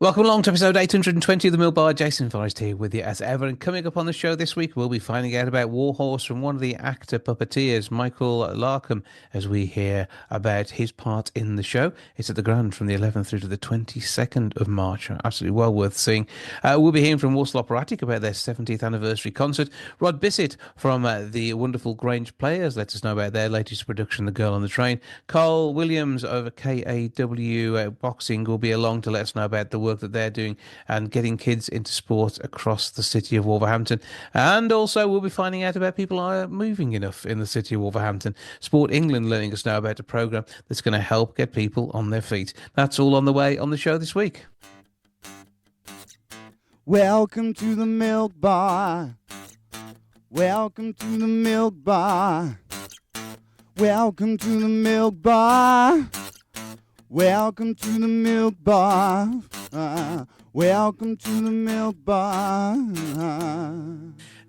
Welcome along to episode 820 of the Mill Bar. Jason Forrest here with you as ever. And coming up on the show this week, we'll be finding out about Warhorse from one of the actor puppeteers, Michael Larcombe, as we hear about his part in the show. It's at the Grand from the 11th through to the 22nd of March. Absolutely well worth seeing. We'll be hearing from Walsall Operatic about their 70th anniversary concert. Rod Bissett from the wonderful Grange Players let us know about their latest production, The Girl on the Train. Carl Williams over KAW Boxing will be along to let us know about the work that they're doing and getting kids into sport across the city of Wolverhampton. And also, we'll be finding out about people are moving enough in the city of Wolverhampton. Sport England letting us know about a programme that's going to help get people on their feet. That's all on the way on the show this week. Welcome to the Milk Bar. Welcome to the Milk Bar. Welcome to the Milk Bar. Welcome to the Milk Bar. Welcome to the Milk Bar.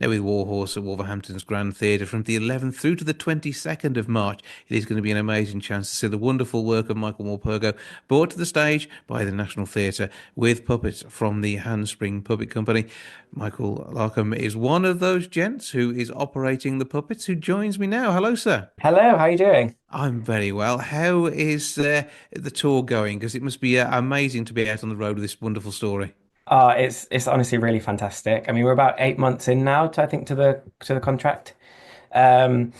Now with Warhorse at Wolverhampton's Grand Theatre from the 11th through to the 22nd of March, it is going to be an amazing chance to see the wonderful work of Michael Morpurgo brought to the stage by the National Theatre with puppets from the Handspring Puppet Company. Michael Larcombe is one of those gents who is operating the puppets, who joins me now. Hello, sir. Hello, how are you doing? I'm very well. How is the tour going? Because it must be amazing to be out on the road with this wonderful story. It's honestly really fantastic. I mean, we're about 8 months in now to I think to the contract. Um,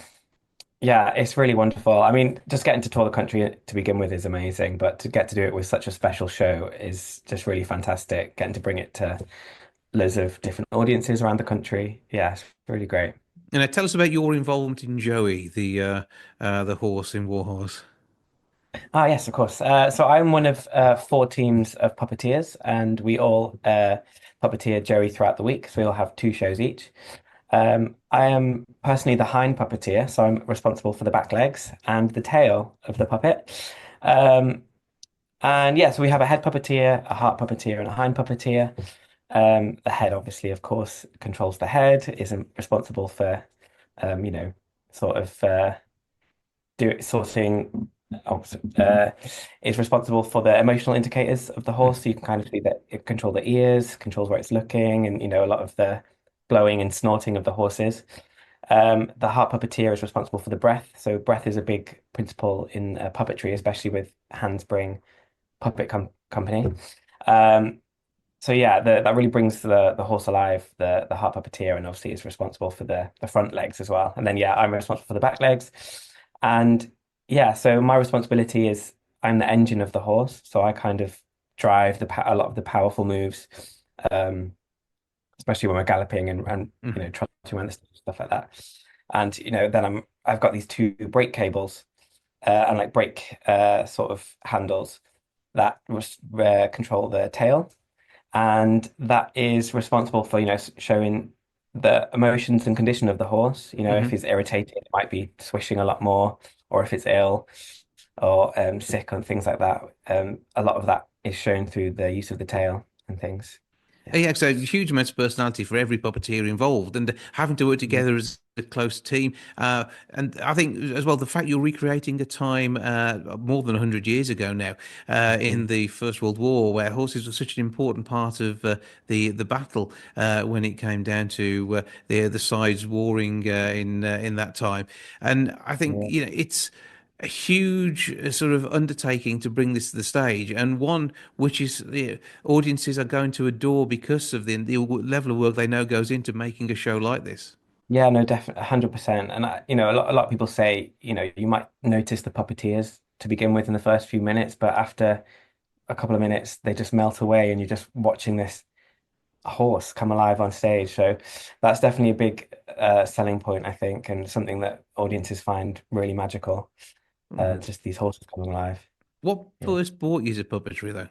yeah, it's really wonderful. I mean, just getting to tour the country to begin with is amazing, but to get to do it with such a special show is just really fantastic. Getting to bring it to loads of different audiences around the country. Yeah, it's really great. And tell us about your involvement in Joey, the horse in Warhorse. Ah, yes, of course. So I'm one of four teams of puppeteers, and we all puppeteer Joey throughout the week. So we all have two shows each. I am personally the hind puppeteer, so I'm responsible for the back legs and the tail of the puppet. Um, and yeah, so we have a head puppeteer, a heart puppeteer, and a hind puppeteer. The head, obviously, of course, controls the head, isn't responsible for, um, you know, sort of do sorting. Oh, is responsible for the emotional indicators of the horse. So you can kind of see that it control the ears, controls where it's looking, and a lot of the blowing and snorting of the horses. The heart puppeteer is responsible for the breath. So breath is a big principle in puppetry, especially with Handspring Puppet Company. Um, so yeah, that really brings the horse alive, the heart puppeteer, and obviously is responsible for the front legs as well. And then yeah, I'm responsible for the back legs. And yeah, so my responsibility is I'm the engine of the horse. So I kind of drive a lot of the powerful moves, um, especially when we're galloping and Mhm. trotting around the stage, stuff like that. And then I've got these two brake cables and like brake sort of handles that control the tail, and that is responsible for showing the emotions and condition of the horse. If Mhm. he's irritated, it might be swishing a lot more, or if it's ill or sick and things like that. A lot of that is shown through the use of the tail and things. Yeah. Yeah, so huge amounts of personality for every puppeteer involved, and having to work Mhm. together as a close team. And I think as well the fact you're recreating a time more than 100 years ago now, in Mhm. the First World War, where horses were such an important part of the battle when it came down to the sides warring in that time. And I think Yeah. it's a huge sort of undertaking to bring this to the stage, and one which is audiences are going to adore because of the level of work they know goes into making a show like this. Yeah, no, definitely 100%. And a lot of people say, you might notice the puppeteers to begin with in the first few minutes, but after a couple of minutes, they just melt away and you're just watching this horse come alive on stage. So that's definitely a big selling point, I think, and something that audiences find really magical. Mhm. Just these horses coming alive. What Yeah. first brought you to puppetry, though?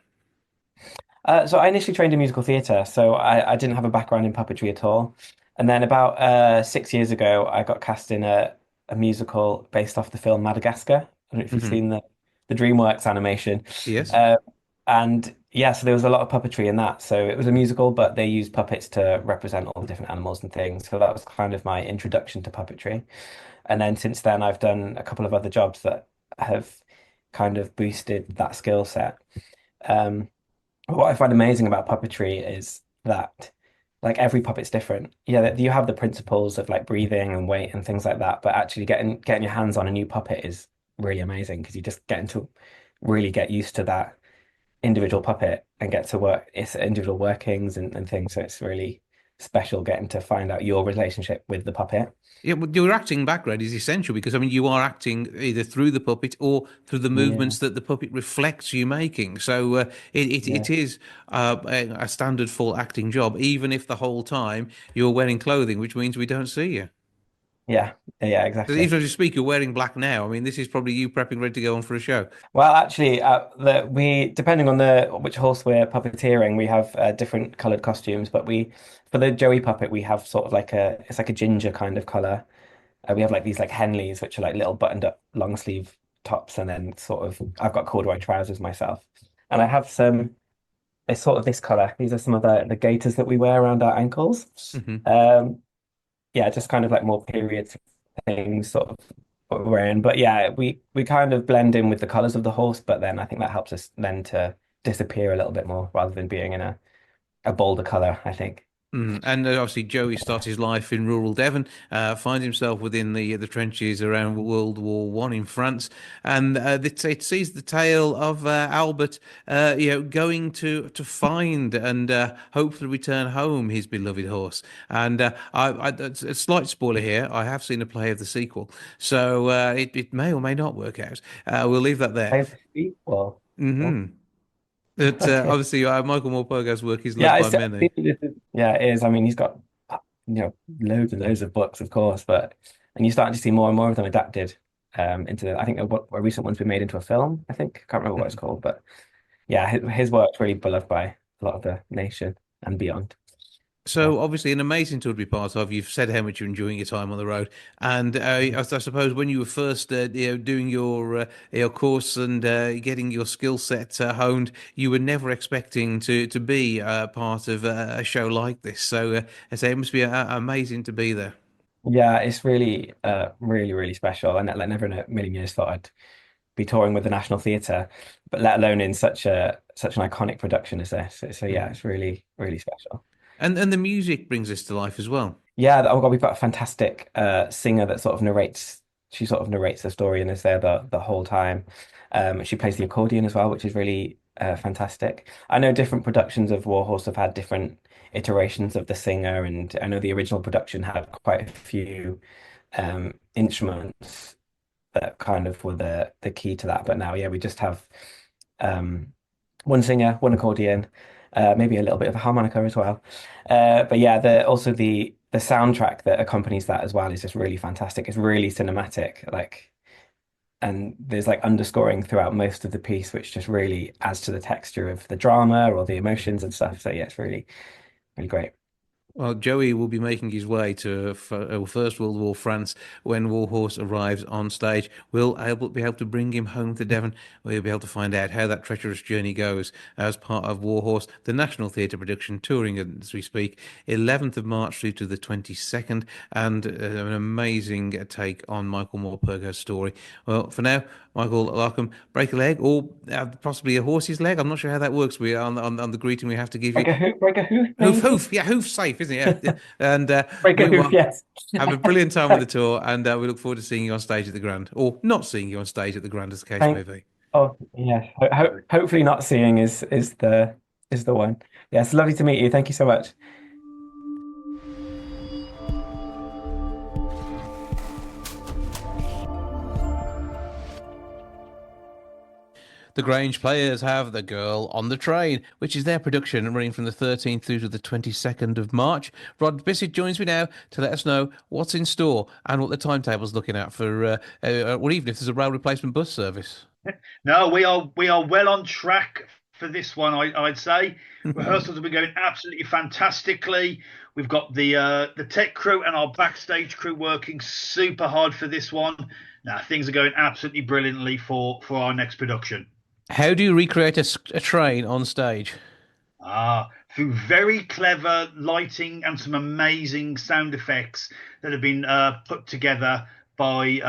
So I initially trained in musical theatre, so I didn't have a background in puppetry at all. And then about 6 years ago, I got cast in a musical based off the film Madagascar. I don't know if you've Hmm. seen the DreamWorks animation. Yes. Uh, and yeah, so there was a lot of puppetry in that. So it was a musical, but they used puppets to represent all the different animals and things. So that was kind of my introduction to puppetry. And then since then, I've done a couple of other jobs that have kind of boosted that skill set. Um, What I find amazing about puppetry is that like every puppet's different. Yeah, that you have the principles of like breathing and weight and things like that, but actually getting your hands on a new puppet is really amazing because you just getting to really get used to that individual puppet and get to work its individual workings and things. So it's really special getting to find out your relationship with the puppet. Yeah, well, your acting background is essential because I mean you are acting either through the puppet or through the Yeah, movements that the puppet reflects you making. So yeah, it is a standard full acting job, even if the whole time you're wearing clothing, which means we don't see you. yeah, yeah, Because exactly. even as you speak, you're wearing black now. I mean, this is probably you prepping, ready to go on for a show. Well, actually, we depending on the which horse we're puppeteering, we have different coloured costumes. But we, for the Joey puppet, we have sort of like a it's like a ginger kind of colour. We have like these like Henleys, which are like little buttoned up long sleeve tops, and then sort of I've got corduroy trousers myself, and I have some. It's sort of this colour. These are some of the gaiters that we wear around our ankles. Hmm. Um, yeah, just kind of like more period things sort of what we're in. But yeah, we kind of blend in with the colors of the horse, but then I think that helps us then to disappear a little bit more rather than being in a bolder color, I think. Mm. And obviously, Joey starts his life in rural Devon, finds himself within the trenches around World War One in France, and it sees the tale of Albert, going to find and hopefully return home his beloved horse. And it's a slight spoiler here. I have seen a play of the sequel, so it may or may not work out. We'll leave that there. Five feet? Well, Hmm. But okay. obviously, Michael Morpurgo's work is loved Yeah, by many. yeah, it is. I mean, he's got loads and loads of books, of course, but and you're starting to see more and more of them adapted into I think a recent one's been made into a film, I think. I can't remember what it's called, but yeah, his work's really beloved by a lot of the nation and beyond. Yeah. So obviously an amazing tour to be part of. You've said how much you're enjoying your time on the road, and I suppose when you were first, doing your course and getting your skill set honed, you were never expecting to be part of a show like this. So I say it must be amazing to be there. Yeah, it's really, really, really special. And like never in a million years thought I'd be touring with the National Theatre, but let alone in such an iconic production as this. So yeah, Mhm. it's really, really special. And the music brings this to life as well. Yeah, oh God, we've got a fantastic singer that sort of narrates. She sort of narrates the story and is there the whole time. She plays the accordion as well, which is really fantastic. I know different productions of Warhorse have had different iterations of the singer, and I know the original production had quite a few instruments that kind of were the key to that. But now, yeah, we just have um, one singer, one accordion, maybe a little bit of a harmonica as well. But yeah, the soundtrack that accompanies that as well is just really fantastic. It's really cinematic, like, and there's like underscoring throughout most of the piece, which just really adds to the texture of the drama or the emotions and stuff. So yeah, it's really, really great. Well, Joey will be making his way to First World War France when Warhorse arrives on stage. Be able to bring him home to Devon. We'll be able to find out how that treacherous journey goes as part of Warhorse, the National Theatre production, touring as we speak, 11th of March through to the 22nd, and an amazing take on Michael Morpurgo's story. Well, for now, Michael Larcombe, break a leg or possibly a horse's leg. I'm not sure how that works. We on the greeting we have to give you. Break a hoof, Hoof, maybe? hoof, yeah, hoof safe, isn't it? Yeah, yeah. And Break a hoof, meanwhile, yes. have a brilliant time on the tour, and we look forward to seeing you on stage at the Grand, or not seeing you on stage at the Grand, as the case may Thank. be. Oh, yeah. Hopefully, not seeing is the one. Yeah, it's lovely to meet you. Thank you so much. The Grange Players have The Girl on the Train, which is their production running from the 13th through to the 22nd of March. Rod Bissett joins me now to let us know what's in store and what the timetable's looking at for, or even if there's a rail replacement bus service. No, we are well on track for this one. I'd say rehearsals have been going absolutely fantastically. We've got the tech crew and our backstage crew working super hard for this one. Now things are going absolutely brilliantly for our next production. How do you recreate a train on stage? Through very clever lighting and some amazing sound effects that have been put together by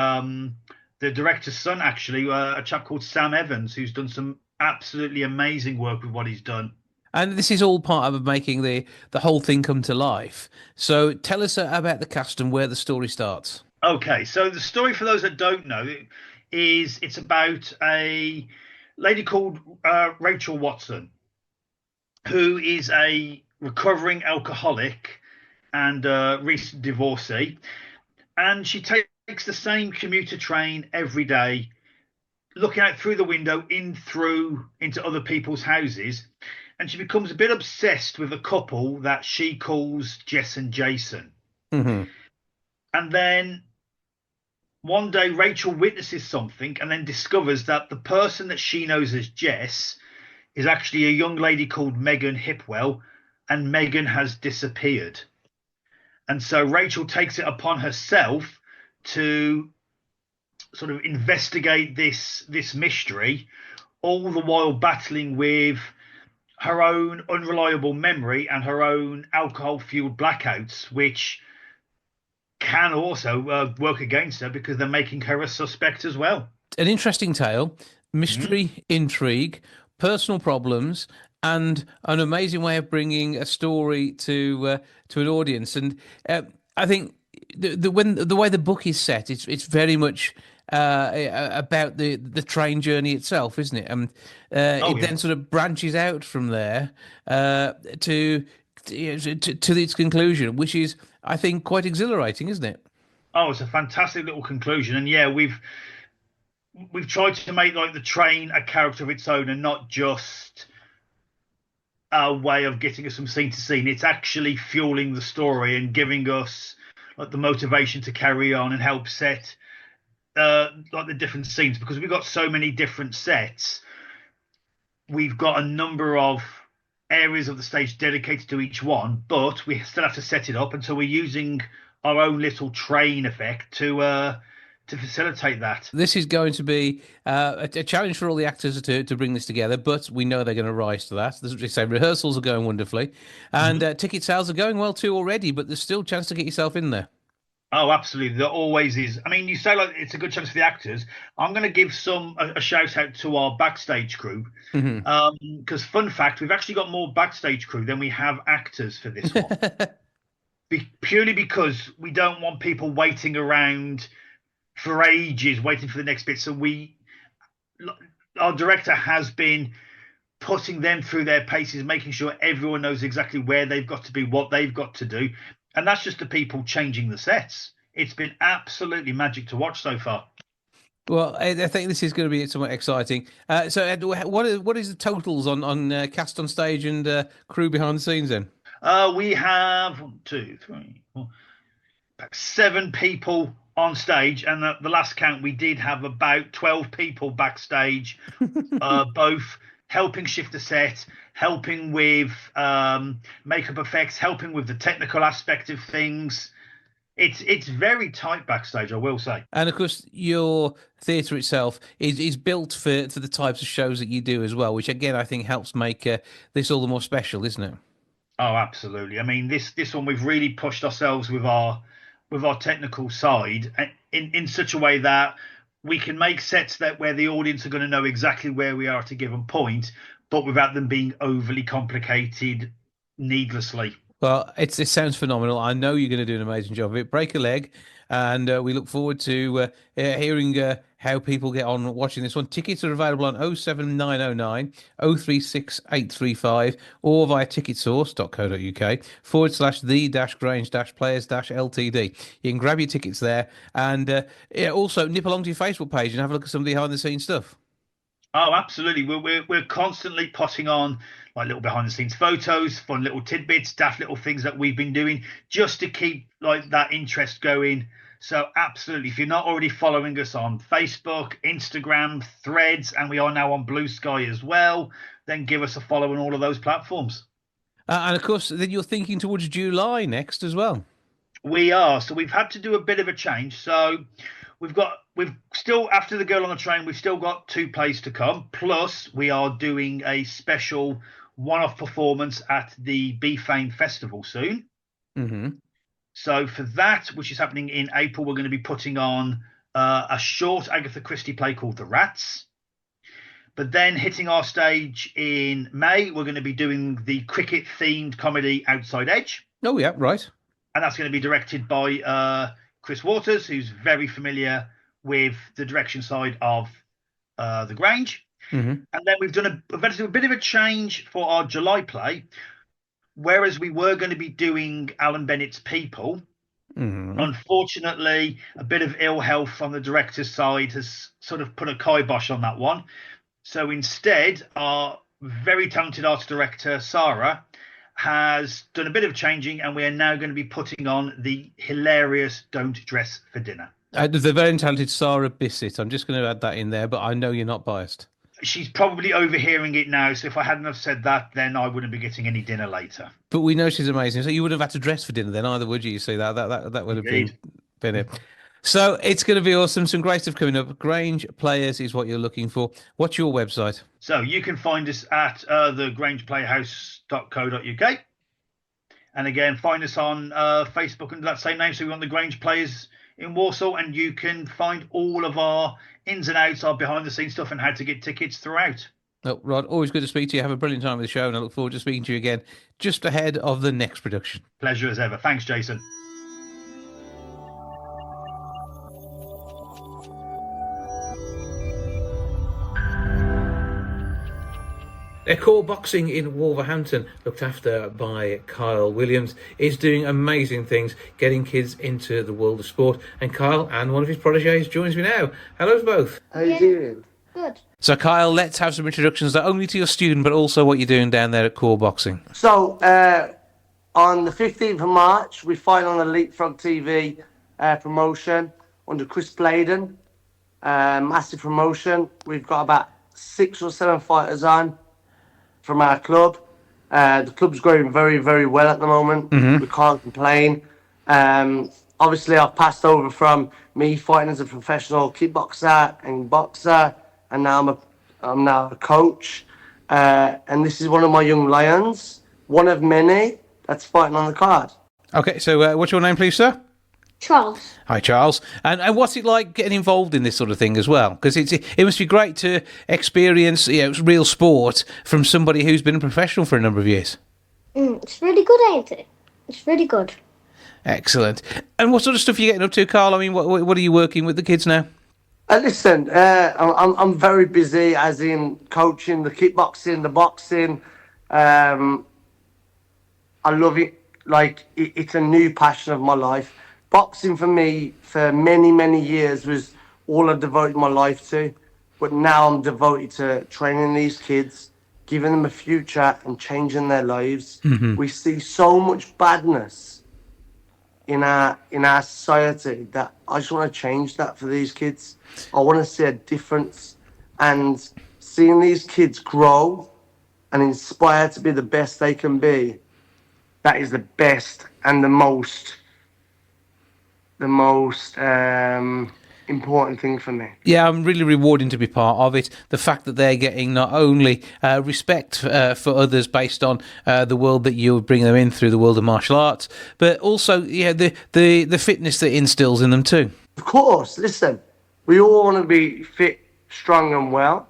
the director's son, actually, a chap called Sam Evans, who's done some absolutely amazing work with what he's done. And this is all part of making the whole thing come to life. So tell us about the cast and where the story starts. Okay, so the story for those that don't know is it's about a lady called Rachel Watson, who is a recovering alcoholic and recent divorcee, and she takes the same commuter train every day, looking out through the window into other people's houses, and she becomes a bit obsessed with a couple that she calls Jess and Jason. Hmm. And then one day Rachel witnesses something and then discovers that the person that she knows as Jess is actually a young lady called Megan Hipwell, and Megan has disappeared. And so Rachel takes it upon herself to sort of investigate this mystery, all the while battling with her own unreliable memory and her own alcohol-fueled blackouts, which can also work against her because they're making her a suspect as well. An interesting tale, Mhm. mystery, intrigue, personal problems, and an amazing way of bringing a story to an audience. And I think the way the book is set, it's very much about the train journey itself, isn't it? And Oh it yeah. then sort of branches out from there to to its conclusion, which is, I think, quite exhilarating, isn't it? Oh, it's a fantastic little conclusion, and yeah, we've tried to make like the train a character of its own and not just a way of getting us from scene to scene. It's actually fueling the story and giving us like the motivation to carry on and help set like the different scenes, because we've got so many different sets. We've got a number of areas of the stage dedicated to each one, but we still have to set it up, and so we're using our own little train effect to facilitate that. This is going to be a challenge for all the actors to bring this together, but we know they're going to rise to that. As we say, rehearsals are going wonderfully, and Mhm. ticket sales are going well too already. But there's still a chance to get yourself in there. Oh, absolutely. There always is. I mean, you say like it's a good chance for the actors. I'm going to give a shout out to our backstage crew, Hmm. because fun fact, we've actually got more backstage crew than we have actors for this one. Purely because we don't want people waiting around for ages waiting for the next bit. So our director has been putting them through their paces, making sure everyone knows exactly where they've got to be, what they've got to do, and that's just the people changing the sets. It's been absolutely magic to watch so far. Well, I think this is going to be somewhat exciting. So, Ed, what is the totals on cast on stage and crew behind the scenes then? We have one, two, three, four, about 7 people on stage, and at the last count, we did have about 12 people backstage, both helping shift the set, helping with makeup effects, helping with the technical aspect of things. It's very tight backstage, I will say. And of course, your theatre itself is built for the types of shows that you do as well, which again I think helps make this all the more special, isn't it? Oh, absolutely. I mean, this one we've really pushed ourselves with our technical side in such a way that we can make sets that where the audience are going to know exactly where we are at a given point, but without them being overly complicated needlessly. Well, it sounds phenomenal. I know you're going to do an amazing job of it. Break a leg, and we look forward to hearing how people get on watching this one. Tickets are available on 07909 036835 or via ticketsource.co.uk /the-grange-players-ltd. You can grab your tickets there, and yeah, also nip along to your Facebook page and have a look at some behind the scenes stuff. Oh, absolutely. We're constantly putting on like little behind the scenes photos, fun little tidbits, daft little things that we've been doing just to keep like that interest going. So absolutely, if you're not already following us on Facebook, Instagram, Threads, and we are now on Blue Sky as well, then give us a follow on all of those platforms. And of course, then you're thinking towards July next as well. We are. So we've had to do a bit of a change. So we've still, after the girl on the train, we've still got 2 plays to come. Plus, we are doing a special one-off performance at the Be Fame Festival soon. Hmm. So for that, which is happening in April, we're going to be putting on a short Agatha Christie play called The Rats. But then hitting our stage in May, we're going to be doing the cricket-themed comedy Outside Edge. Oh, yeah, right. And that's going to be directed by Chris Waters, who's very familiar with the direction side of the Grange. Mm-hmm. And then we've done a bit of a change for our July play. Whereas we were going to be doing Alan Bennett's People, unfortunately, a bit of ill health on the director's side has sort of put a kibosh on that one. So instead, our very talented art director, Sarah, has done a bit of changing, and we are now going to be putting on the hilarious Don't Dress for Dinner. The very talented Sarah Bissett. I'm just going to add that in there, but I know you're not biased. She's probably overhearing it now, so if I hadn't have said that, then I wouldn't be getting any dinner later. But we know she's amazing, so you wouldn't have had to dress for dinner then either, would you? You see, that would have been it. So it's going to be awesome. Some great stuff coming up. Grange Players is what you're looking for. What's your website? So you can find us at thegrangeplayhouse.co.uk. And again, find us on Facebook under that same name. So we're on the Grange Players in Walsall, and you can find all of our ins and outs, our behind the scenes stuff, and how to get tickets throughout. Oh, Rod, always good to speak to you. Have a brilliant time with the show, and I look forward to speaking to you again just ahead of the next production. Pleasure as ever. Thanks, Jason. Core Boxing in Wolverhampton, looked after by Kyle Williams, is doing amazing things, getting kids into the world of sport. And Kyle and one of his proteges joins me now. Hello to both. How you doing? Good. So Kyle, let's have some introductions, not only to your student, but also what you're doing down there at Core Boxing. So, on the 15th of March, we fight on the Leapfrog TV promotion under Chris Bladen. Massive promotion. We've got about 6 or 7 fighters on from our club. The club's going very, very well at the moment. We can't complain. Obviously, I've passed over from me fighting as a professional kickboxer and boxer, and now I'm now a coach. And this is one of my young lions, one of many that's fighting on the card. Okay, so what's your name, please, sir? Charles. Hi, Charles. And what's it like getting involved in this sort of thing as well? Because it must be great to experience real sport from somebody who's been a professional for a number of years. It's really good, ain't it? It's really good. Excellent. And what sort of stuff are you getting up to, Carl? I mean, what are you working with the kids now? Listen, I'm very busy, as in coaching the kickboxing, the boxing. I love it. Like, it's a new passion of my life. Boxing for me, for many, many years, was all I devoted my life to. But now I'm devoted to training these kids, giving them a future and changing their lives. We see so much badness in our society that I just want to change that for these kids. I want to see a difference, and seeing these kids grow and inspire to be the best they can be, that is the best and the most important thing for me. Yeah, I'm really rewarding to be part of it. The fact that they're getting not only respect for others based on the world that you bring them in through the world of martial arts, but also the fitness that instills in them too. Of course, listen, we all want to be fit, strong and well.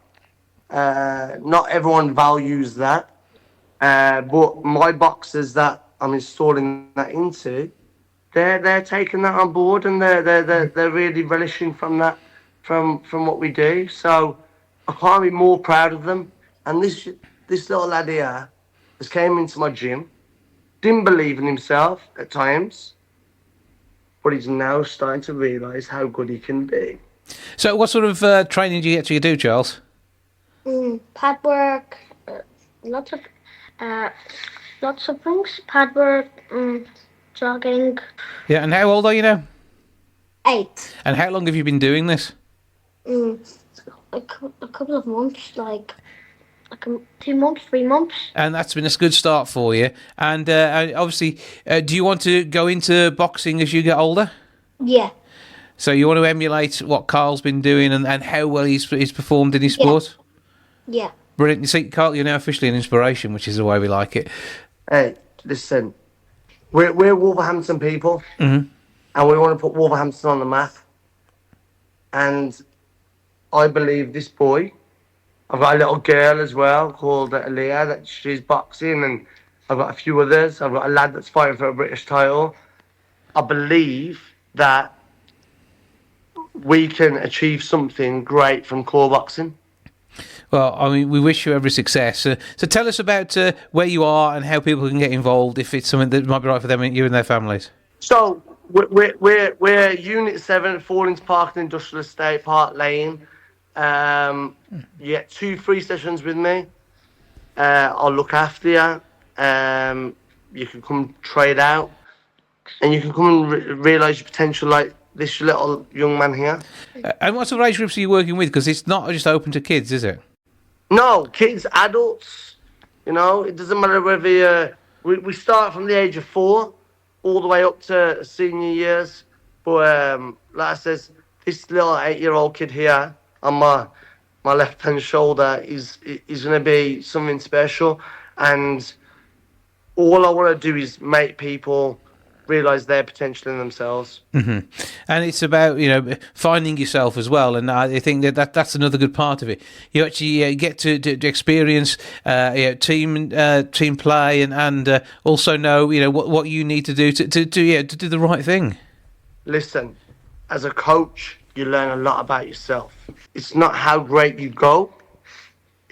Not everyone values that, but my boxers that I'm installing that into, they're taking that on board, and they're really relishing from that, from what we do. So I can't be more proud of them. And this little lad here has came into my gym, didn't believe in himself at times, but he's now starting to realise how good he can be. So what sort of training do you actually do, Charles? Pad work, lots of things. Pad work, jogging. Yeah, and how old are you now? 8. And how long have you been doing this? A couple of months, like 2 months, 3 months. And that's been a good start for you. And obviously, do you want to go into boxing as you get older? Yeah. So you want to emulate what Carl's been doing and how well he's performed in his sport? Yeah. Brilliant. You see, Carl, you're now officially an inspiration, which is the way we like it. Hey, listen, we're Wolverhampton people, and we want to put Wolverhampton on the map. And I believe this boy I've got a little girl as well called Leah that she's boxing, and I've got a few others. I've got a lad that's fighting for a British title. I believe that we can achieve something great from core boxing. Well, I mean, we wish you every success. So tell us about where you are and how people can get involved if it's something that might be right for them, you and their families. So we're Unit 7 at Fallings Park and Industrial Estate, Park Lane. You get 2 free sessions with me. I'll look after you. You can come trade out, and you can come and realise your potential like this little young man here. And what sort of age groups are you working with? Because it's not just open to kids, is it? No, kids, adults. You know, it doesn't matter whether we start from the age of 4 all the way up to senior years. But like I says, this little 8-year-old kid here on my left-hand shoulder is going to be something special. And all I want to do is make people realise their potential in themselves. Mm-hmm. And it's about, finding yourself as well. And I think that's another good part of it. You actually get to experience team play and also know what you need to do to do the right thing. Listen, as a coach, you learn a lot about yourself. It's not how great you go.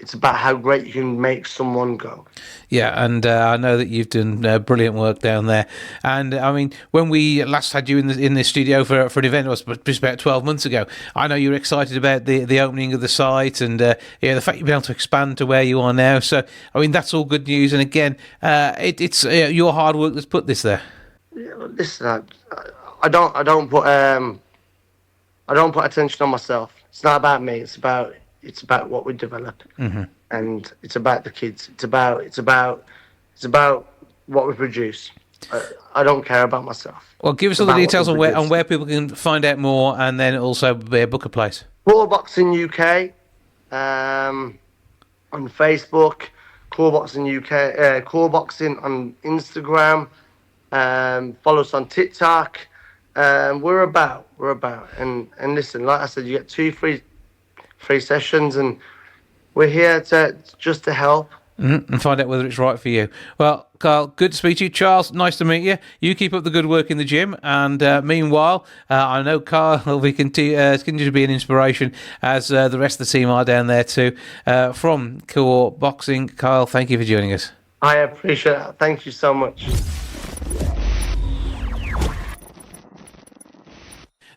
It's about how great you can make someone go. Yeah, and I know that you've done brilliant work down there. And I mean, when we last had you in the studio for an event, it was just about 12 months ago. I know you were excited about the opening of the site and the fact you've been able to expand to where you are now. So I mean, that's all good news. And again, it's your hard work that's put this there. Yeah, listen, I don't put attention on myself. It's not about me. It's about what we develop, and it's about the kids. It's about what we produce. I don't care about myself. Well, give us all the details on where people can find out more, and then also book a place. Core Boxing UK on Facebook, Core Boxing UK, Core Boxing on Instagram. Follow us on TikTok. We're about, and listen, like I said, you get 2 free sessions, and we're here to help. And find out whether it's right for you. Well, Carl, good to speak to you. Charles, nice to meet you. You keep up the good work in the gym, and meanwhile, I know Carl will continue to be an inspiration, as the rest of the team are down there too. From Core Boxing, Carl, thank you for joining us. I appreciate it. Thank you so much.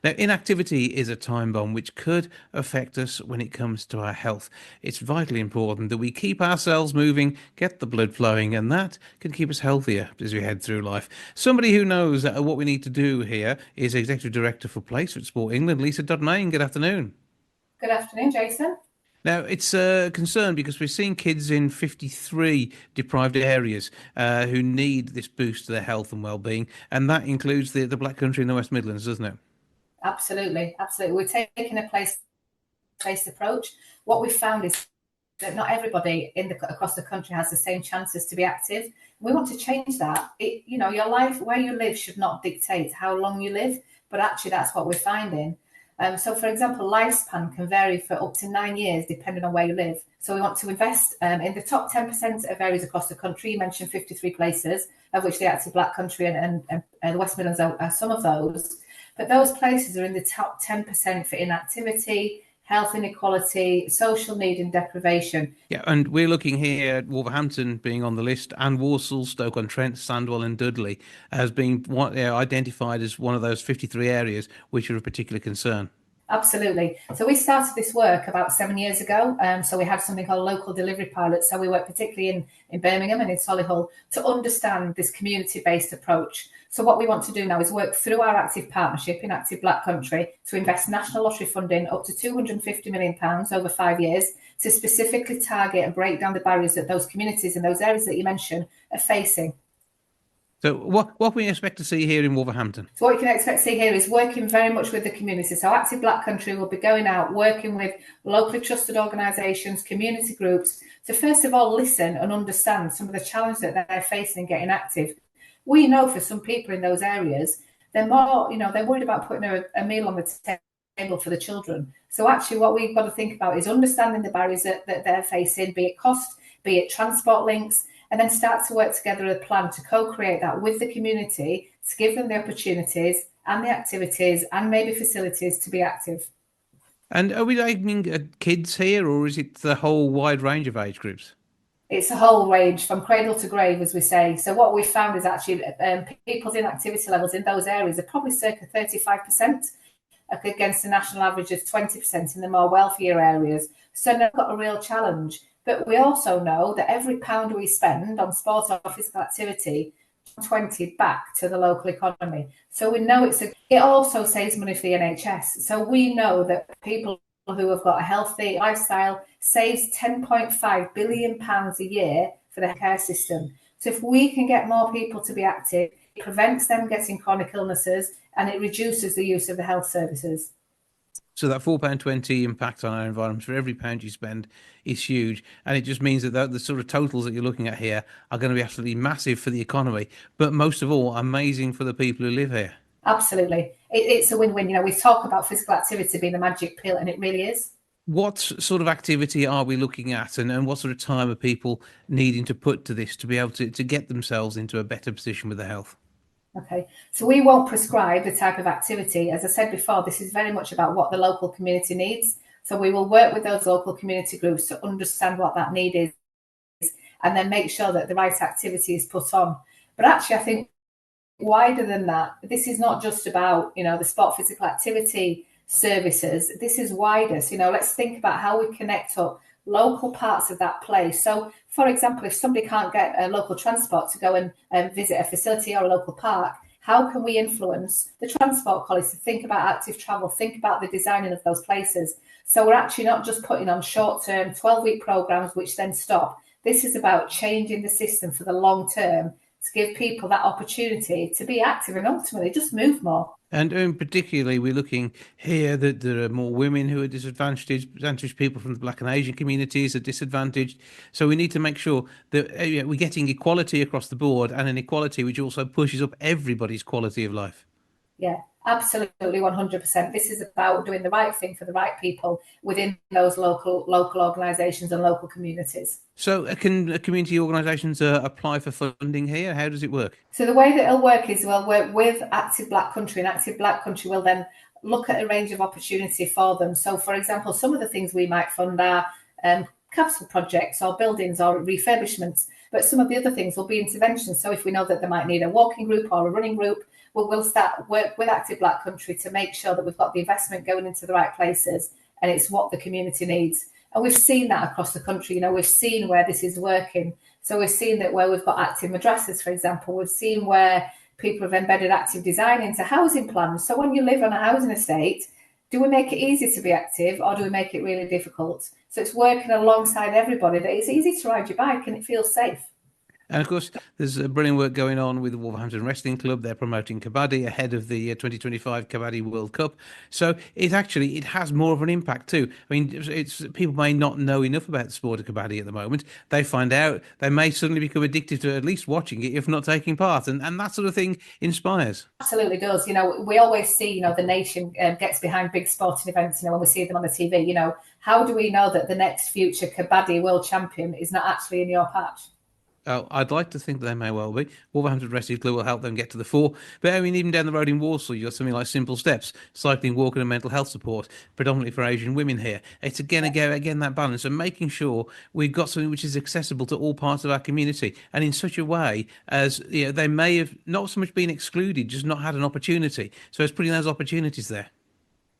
Now, inactivity is a time bomb which could affect us when it comes to our health. It's vitally important that we keep ourselves moving, get the blood flowing, and that can keep us healthier as we head through life. Somebody who knows what we need to do here is Executive Director for Placefit Sport England, Lisa Dodd-Main. Good afternoon. Good afternoon, Jason. Now, it's a concern because we're seeing kids in 53 deprived areas who need this boost to their health and well-being, and that includes the Black Country and the West Midlands, doesn't it? Absolutely. We're taking a place-based approach. What we've found is that not everybody across the country has the same chances to be active. We want to change that. Your life, where you live, should not dictate how long you live, but actually that's what we're finding. So, for example, lifespan can vary for up to 9 years depending on where you live. So we want to invest in the top 10% of areas across the country. You mentioned 53 places, of which the active Black Country and the West Midlands are some of those. But those places are in the top 10% for inactivity, health inequality, social need and deprivation. Yeah, and we're looking here at Wolverhampton being on the list, and Walsall, Stoke-on-Trent, Sandwell and Dudley as being identified as one of those 53 areas which are of particular concern. Absolutely. So we started this work about 7 years ago. So we had something called local delivery pilots. So we work particularly in Birmingham and in Solihull to understand this community-based approach. So what we want to do now is work through our active partnership in Active Black Country to invest national lottery funding up to £250 million over 5 years to specifically target and break down the barriers that those communities and those areas that you mentioned are facing. So what can we expect to see here in Wolverhampton? So what you can expect to see here is working very much with the community. So Active Black Country will be going out, working with locally trusted organisations, community groups, to first of all listen and understand some of the challenges that they're facing in getting active. We know for some people in those areas, they're more, they're worried about putting a meal on the table for the children. So actually what we've got to think about is understanding the barriers that they're facing, be it cost, be it transport links, and then start to work together a plan to co-create that with the community to give them the opportunities and the activities and maybe facilities to be active. And are we aiming at kids here, or is it the whole wide range of age groups? It's a whole range from cradle to grave, as we say. So what we've found is actually people's inactivity levels in those areas are probably circa 35% against the national average of 20% in the more wealthier areas. So now we've got a real challenge. But we also know that every pound we spend on sport or physical activity, 20 back to the local economy. So we know it also saves money for the NHS. So we know that people who have got a healthy lifestyle saves £10.5 billion a year for the care system. So if we can get more people to be active, it prevents them getting chronic illnesses and it reduces the use of the health services. So that £4.20 impact on our environment for every pound you spend is huge. And it just means that the sort of totals that you're looking at here are going to be absolutely massive for the economy, but most of all, amazing for the people who live here. Absolutely. It's a win-win. You know, we talk about physical activity being the magic pill, and it really is. What sort of activity are we looking at, and what sort of time are people needing to put to this to be able to get themselves into a better position with their health? Okay, so we won't prescribe the type of activity. As I said before, this is very much about what the local community needs. So we will work with those local community groups to understand what that need is and then make sure that the right activity is put on. But actually, I think wider than that, this is not just about, you know, the sport physical activity services. This is wider. So, you know, let's think about how we connect up local parts of that place. So, for example, if somebody can't get a local transport to go and visit a facility or a local park, how can we influence the transport colleagues to think about active travel, think about the designing of those places? So we're actually not just putting on short-term 12-week programs which then stop. This is about changing the system for the long term to give people that opportunity to be active and ultimately just move more. And particularly, we're looking here that there are more women who are disadvantaged people from the Black and Asian communities are disadvantaged. So we need to make sure that we're getting equality across the board, and an equality which also pushes up everybody's quality of life. Yeah, absolutely, 100%. This is about doing the right thing for the right people within those local organisations and local communities. So can community organisations apply for funding here? How does it work? So the way that it'll work is we'll work with Active Black Country, and Active Black Country will then look at a range of opportunity for them. So, for example, some of the things we might fund are capital projects or buildings or refurbishments, but some of the other things will be interventions. So if we know that they might need a walking group or a running group, we'll start work with Active Black Country to make sure that we've got the investment going into the right places and it's what the community needs. And we've seen that across the country. You know, we've seen where this is working. So we've seen that where we've got active madrasas, for example, we've seen where people have embedded active design into housing plans. So when you live on a housing estate, do we make it easy to be active or do we make it really difficult? So it's working alongside everybody that it's easy to ride your bike and it feels safe. And of course, there's brilliant work going on with the Wolverhampton Wrestling Club. They're promoting kabaddi ahead of the 2025 Kabaddi World Cup. So it has more of an impact too. I mean, people may not know enough about the sport of kabaddi at the moment. They find out, they may suddenly become addicted to at least watching it, if not taking part. And that sort of thing inspires. Absolutely does. You know, we always see, you know, the nation gets behind big sporting events, you know, when we see them on the TV. You know, how do we know that the next future kabaddi world champion is not actually in your patch? Oh, I'd like to think they may well be. Wolverhampton Wrestling Club will help them get to the fore. But I mean, even down the road in Walsall, you've got something like Simple Steps, cycling, walking and mental health support, predominantly for Asian women here. It's again that balance and making sure we've got something which is accessible to all parts of our community and in such a way as, you know, they may have not so much been excluded, just not had an opportunity. So it's putting those opportunities there.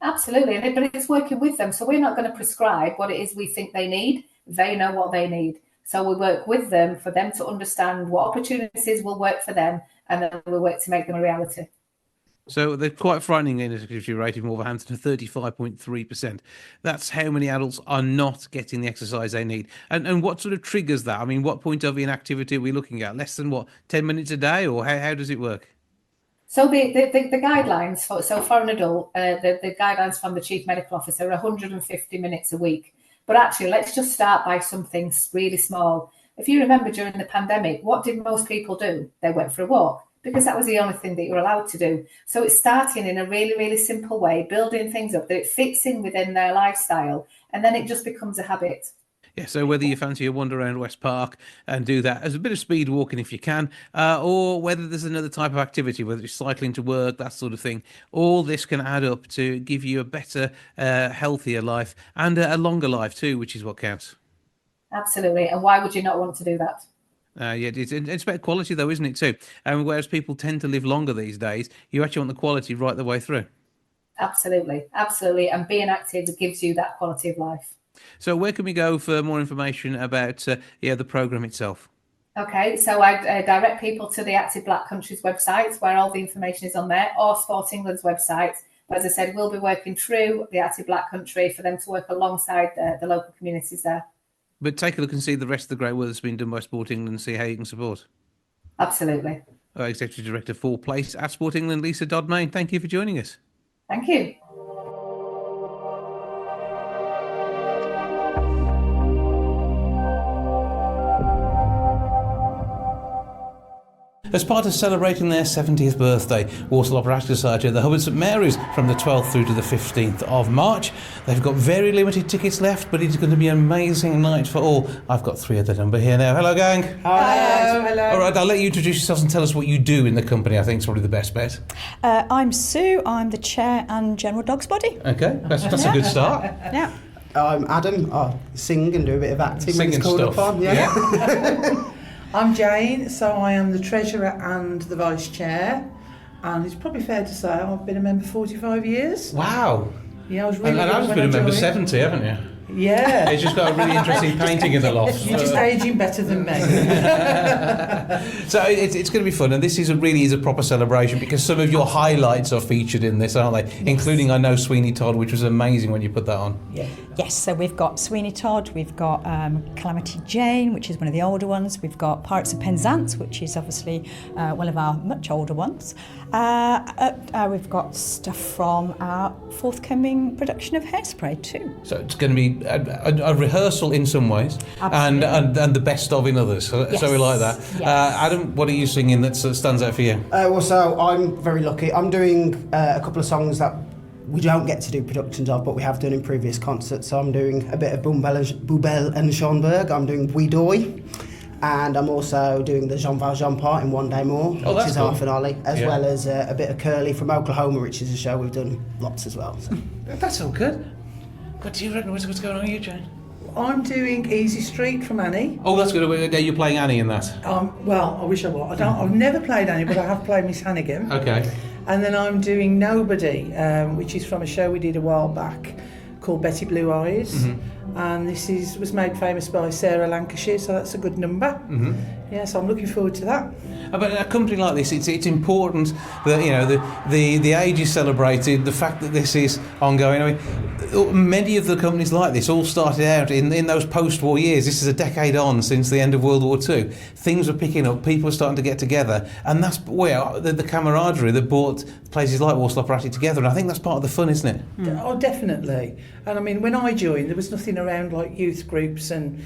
Absolutely, but it's working with them. So we're not going to prescribe what it is we think they need. They know what they need. So we work with them for them to understand what opportunities will work for them, and then we work to make them a reality. So they're quite frightening inactivity rate in Wolverhampton, 35.3%. That's how many adults are not getting the exercise they need. And what sort of triggers that? I mean, what point of inactivity are we looking at? Less than 10 minutes a day, or how does it work? So the guidelines for an adult, the guidelines from the Chief Medical Officer are 150 minutes a week. But actually, let's just start by something really small. If you remember during the pandemic, what did most people do? They went for a walk. because that was the only thing that you were allowed to do. So it's starting in a really, really simple way, building things up that it fits in within their lifestyle, and then it just becomes a habit. Yeah, so whether you fancy a wander around West Park and do that as a bit of speed walking if you can, or whether there's another type of activity, whether it's cycling to work, that sort of thing, all this can add up to give you a better, healthier life and a longer life too, which is what counts. Absolutely. And why would you not want to do that? Yeah, it's about quality though, isn't it too? And whereas people tend to live longer these days, you actually want the quality right the way through. Absolutely. And being active gives you that quality of life. So where can we go for more information about the programme itself? Okay, so I direct people to the Active Black Country's website, where all the information is on there, or Sport England's website. But as I said, we'll be working through the Active Black Country for them to work alongside the local communities there. But take a look and see the rest of the great work that's been done by Sport England and see how you can support. Absolutely. Executive Director for Place at Sport England, Lisa Dodd-Main, thank you for joining us. Thank you. As part of celebrating their 70th birthday, Walsall Operatic Society at the Hub at St Mary's from the 12th through to the 15th of March. They've got very limited tickets left, but it's going to be an amazing night for all. I've got 3 at the number here now. Hello, gang. Hello. All right, I'll let you introduce yourselves and tell us what you do in the company. I think it's probably the best bet. I'm Sue. I'm the chair and general dogs body. Okay, that's a good start. Yeah. I'm Adam. I sing and do a bit of acting when Singing it's called stuff. upon. Yeah. I'm Jane, so I am the Treasurer and the Vice Chair, and it's probably fair to say I've been a member 45 years. Wow. Yeah, I was really And Adam's been a member 70, haven't you? Yeah. He's just got a really interesting painting in the loft. You're just ageing better than me. So it's going to be fun, and this really is a proper celebration because some of your highlights are featured in this, aren't they? Yes. Including, I know, Sweeney Todd, which was amazing when you put that on. Yeah. Yes, so we've got Sweeney Todd, we've got Calamity Jane, which is one of the older ones, we've got Pirates of Penzance, which is obviously one of our much older ones. We've got stuff from our forthcoming production of Hairspray too. So it's going to be a rehearsal in some ways, and the best of in others. So, Yes. so we like that. Yes. Adam, what are you singing that stands out for you? So I'm very lucky. I'm doing a couple of songs that we don't get to do productions of, but we have done in previous concerts. So I'm doing a bit of Boubel and Schoenberg. I'm doing We Doy. And I'm also doing the Jean Valjean part in One Day More, which is our finale, as well as a bit of Curly from Oklahoma, which is a show we've done lots as well. So. That's all good. What do you reckon? What's going on with you, Jane? I'm doing Easy Street from Annie. Oh, that's good. You're playing Annie in that. Well, I wish I was. I've never played Annie, but I have played Miss Hannigan. Okay. And then I'm doing Nobody, which is from a show we did a while back called Betty Blue Eyes. Mm-hmm. And this was made famous by Sarah Lancashire, so that's a good number. Mm-hmm. Yeah, so I'm looking forward to that. But a company like this, it's important that the age is celebrated. The fact that this is ongoing. I mean, many of the companies like this all started out in those post-war years. This is a decade on since the end of World War II. Things are picking up. People are starting to get together, and that's where the camaraderie that brought places like Walsall Operatic together. And I think that's part of the fun, isn't it? Oh, definitely. And I mean, when I joined, there was nothing around like youth groups and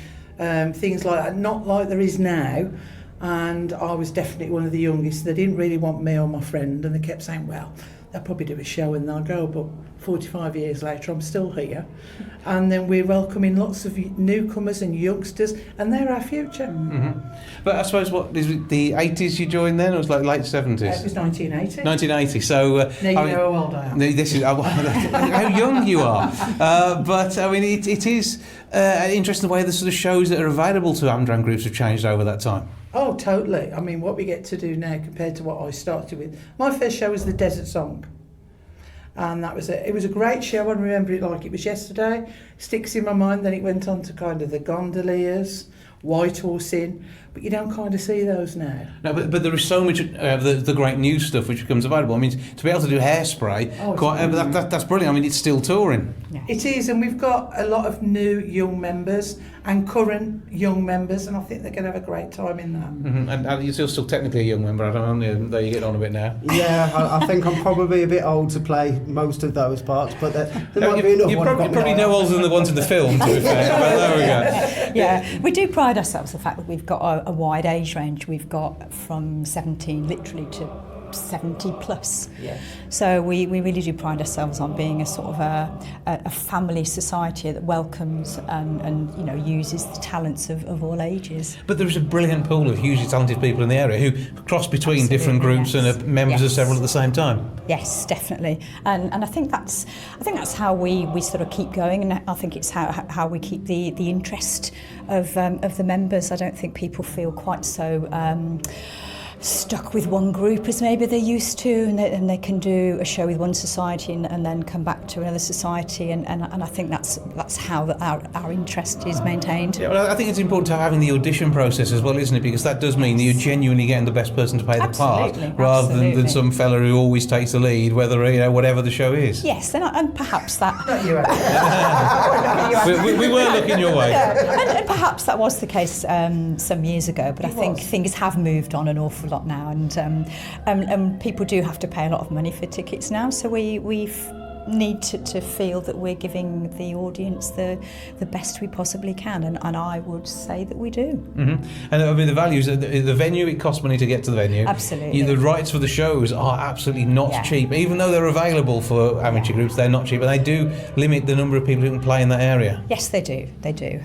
things like that, not like there is now. And I was definitely one of the youngest. They didn't really want me or my friend, and they kept saying, well, they'll probably do a show and they'll go, but 45 years later I'm still here. And then we're welcoming lots of newcomers and youngsters, and they're our future. Mm-hmm. But I suppose, what is it, the 80s you joined then, or was it like late 70s? It was 1980. 1980, so... now you know how old I am. This is how young you are. But I mean, it is interesting the way the sort of shows that are available to Amdram groups have changed over that time. Oh, totally. I mean, what we get to do now compared to what I started with. My first show was The Desert Song. And that was it. It was a great show. I remember it like it was yesterday. Sticks in my mind. Then it went on to kind of the Gondoliers, White Horse Inn. But you don't kind of see those now. No, but there is so much the great new stuff which becomes available. I mean, to be able to do Hairspray, that's brilliant. I mean, it's still touring. Yeah. It is, and we've got a lot of new young members and current young members, and I think they're going to have a great time in that. Mm-hmm. And you're still technically a young member, Adam, though you get on a bit now. Yeah, I think I'm probably a bit old to play most of those parts, but there might be enough. You're probably no older than the ones in the film, to be fair. But there we go. Yeah, we do pride ourselves on the fact that we've got a wide age range. We've got from 17 literally to 70 plus. Yeah. So we really do pride ourselves on being a sort of a family society that welcomes and you know, uses the talents of all ages. But there's a brilliant pool of hugely talented people in the area who cross between Absolutely, different groups yes. and are members of Yes. several at the same time. Yes, definitely, and I think that's how we sort of keep going, and I think it's how we keep the interest of the members. I don't think people feel quite so stuck with one group as maybe they're used to, and they can do a show with one society and then come back to another society, and I think that's how our interest is maintained. Yeah, well, I think it's important to having the audition process as well, isn't it? Because that does mean that you're genuinely getting the best person to play the part, rather than some fella who always takes the lead, whether whatever the show is. Yes, and perhaps that. we were looking your way. Yeah, and perhaps that was the case some years ago, but I think things have moved on an awful lot now, and people do have to pay a lot of money for tickets now, so we need to feel that we're giving the audience the best we possibly can, and I would say that we do. Mm-hmm. And I mean, the values, the venue, it costs money to get to the venue. Absolutely. The rights for the shows are absolutely not cheap. Even though they're available for amateur groups, they're not cheap, and they do limit the number of people who can play in that area. Yes, they do.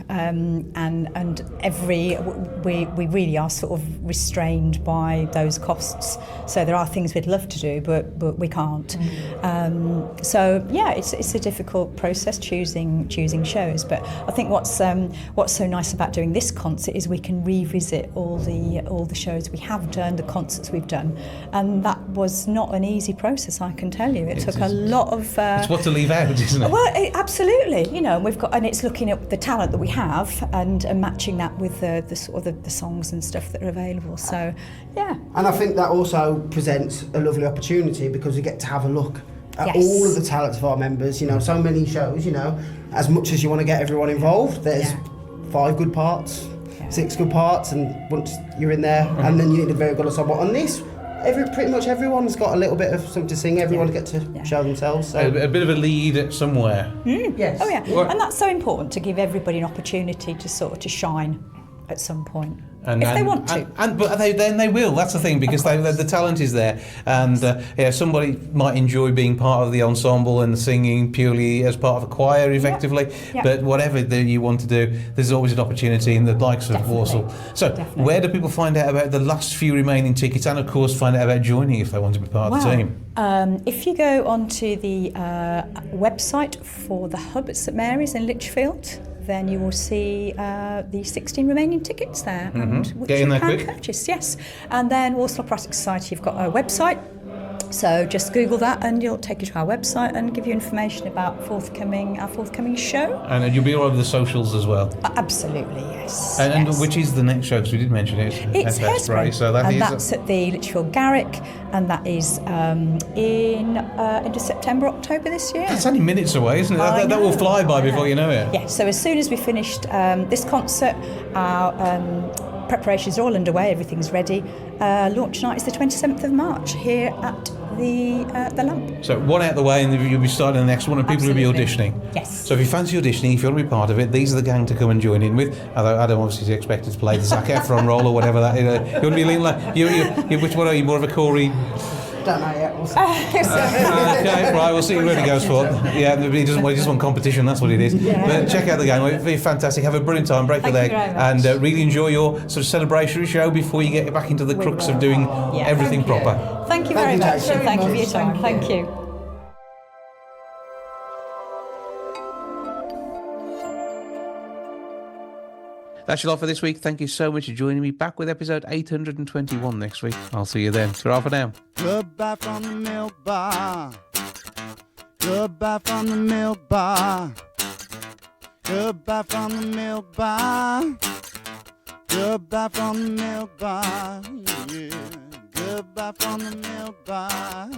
And we really are sort of restrained by those costs. So there are things we'd love to do, but we can't. So yeah, it's a difficult process choosing shows. But I think what's so nice about doing this concert is we can revisit all the shows we have done, the concerts we've done, and that was not an easy process. I can tell you, it took a lot of. It's what to leave out, isn't it? Well, absolutely. You know, and it's looking at the talent that we have and matching that with the sort of the songs and stuff that are available. So, yeah. And I think that also presents a lovely opportunity because we get to have a look at Yes. all of the talents of our members. You know, so many shows, you know, as much as you want to get everyone involved, there's 5 good parts, 6 good parts, and once you're in there, and then you need a very good ensemble. On this, pretty much everyone's got a little bit of something to sing. Everyone gets to show themselves. So. A bit of a lead somewhere. Yes. Oh yeah, and that's so important to give everybody an opportunity to shine at some point. If they want to. But then they will. That's the thing, because the talent is there, and somebody might enjoy being part of the ensemble and singing purely as part of a choir, effectively. Yeah. But whatever you want to do, there's always an opportunity in the likes of Walsall. So, where do people find out about the last few remaining tickets, and of course find out about joining if they want to be part of the team? If you go onto the website for the hub at St Mary's in Lichfield, then you will see the 16 remaining tickets there, and which Get in you there can quick. purchase. Yes, and then Walsall Operatic Society have got a website. So just Google that and it'll take you to our website and give you information about our forthcoming show. And you'll be all over the socials as well. Absolutely, yes. And which is the next show? Because we did mention it. It's Hairspray. So that's at the Lichfield Garrick, and that is into September, October this year. That's only minutes away, isn't it? That will fly by before you know it. Yeah, so as soon as we finished this concert, our preparations are all underway, everything's ready. Launch night is the 27th of March here at the Lamp. So one out the way and you'll be starting the next one, and people will be auditioning. Yes. So if you fancy auditioning, if you want to be part of it, these are the gang to come and join in with. Although Adam obviously is expected to play the Zac Efron role or whatever that is. You want to be leaning like which one are you? More of a Corey? Don't know yet. We'll see. Okay, right. We'll see what he goes for. Yeah, he just want competition. That's what it is. Yeah. But check out the game. It'll be fantastic. Have a brilliant time. Break the leg, and really enjoy your sort of celebratory show before you get back into the crux of doing everything proper. Thank you very much. Thank you for your time. Thank you. That's your lot for this week. Thank you so much for joining me. Back with episode 821 next week. I'll see you then. Ta-ra for now. Goodbye from the milk bar. Goodbye from the milk bar. Goodbye from the milk bar. Goodbye from the milk bar. Yeah. Goodbye from the milk bar.